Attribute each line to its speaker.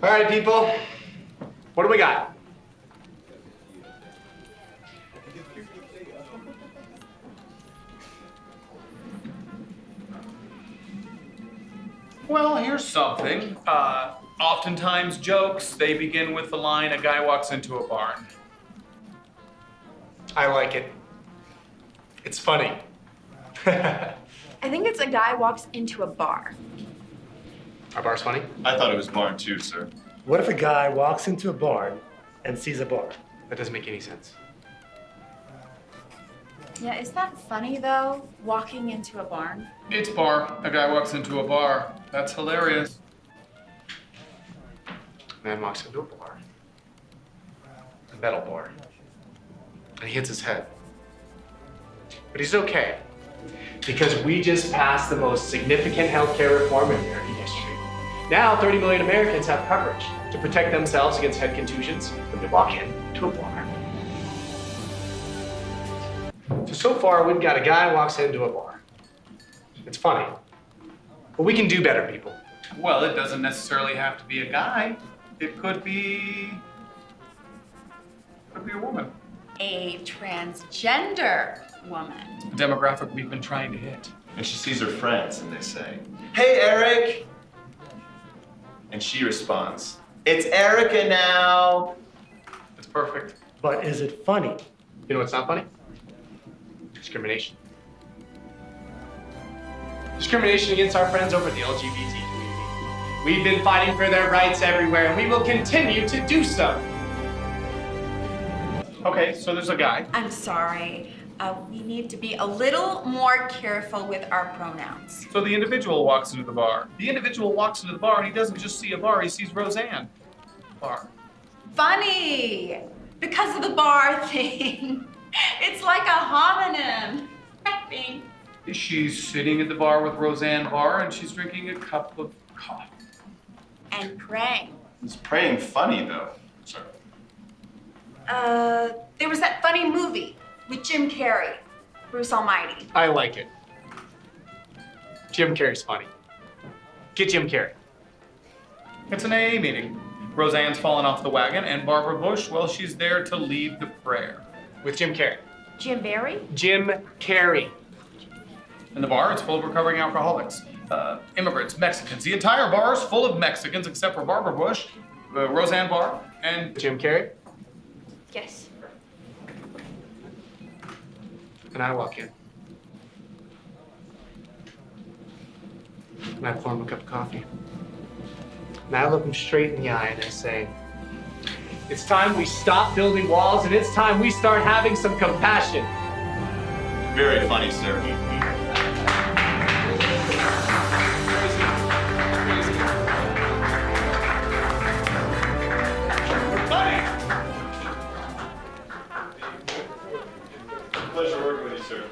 Speaker 1: All right, people. What do we got?
Speaker 2: Well, here's something. Oftentimes jokes, they begin with the line, a guy walks into a barn.
Speaker 1: I like it. It's funny.
Speaker 3: I think it's a guy walks into a bar.
Speaker 1: Our bar's funny?
Speaker 4: I thought it was barn too, sir.
Speaker 5: What if a guy walks into a barn and sees a bar?
Speaker 1: That doesn't make any sense.
Speaker 3: Yeah, is that funny though? Walking into a barn?
Speaker 2: It's bar, a guy walks into a bar. That's hilarious.
Speaker 1: Man walks into a bar. A metal bar. And he hits his head. But he's okay. Because we just passed the most significant healthcare reform in American history. Now 30 million Americans have coverage to protect themselves against head contusions when they walk into a bar. So far, we've got a guy walks into a bar. It's funny. But we can do better, people.
Speaker 2: Well, it doesn't necessarily have to be a guy. It could be a woman.
Speaker 3: A transgender woman.
Speaker 2: A demographic we've been trying to hit.
Speaker 4: And she sees her friends and they say, "Hey, Eric!" And she responds, "It's Erica now."
Speaker 2: It's perfect.
Speaker 5: But is it funny?
Speaker 1: You know what's not funny? Discrimination. Discrimination against our friends over the LGBT community. We've been fighting for their rights everywhere, and we will continue to do so.
Speaker 2: Okay, so there's a guy.
Speaker 3: I'm sorry. We need to be a little more careful with our pronouns.
Speaker 2: So the individual walks into the bar. The individual walks into the bar and he doesn't just see a bar, he sees Roseanne. Bar.
Speaker 3: Funny! Because of the bar thing. It's like a homonym, I think.
Speaker 2: She's sitting at the bar with Roseanne Barr and she's drinking a cup of coffee.
Speaker 3: And praying.
Speaker 4: It's praying funny though, sir.
Speaker 3: There was that funny movie with Jim Carrey, Bruce Almighty.
Speaker 1: I like it. Jim Carrey's funny. Get Jim Carrey.
Speaker 2: It's an AA meeting. Roseanne's fallen off the wagon and Barbara Bush, well, she's there to lead the prayer.
Speaker 1: With Jim Carrey.
Speaker 3: Jim Barry?
Speaker 1: Jim Carrey.
Speaker 2: In the bar, it's full of recovering alcoholics. Immigrants, Mexicans. The entire bar is full of Mexicans except for Barbara Bush, Roseanne Barr, and
Speaker 1: Jim Carrey.
Speaker 3: Yes.
Speaker 1: And I walk in. And I pour him a cup of coffee. And I look him straight in the eye and I say, it's time we stop building walls and it's time we start having some compassion.
Speaker 4: Very funny, sir. Pleasure working with you, sir.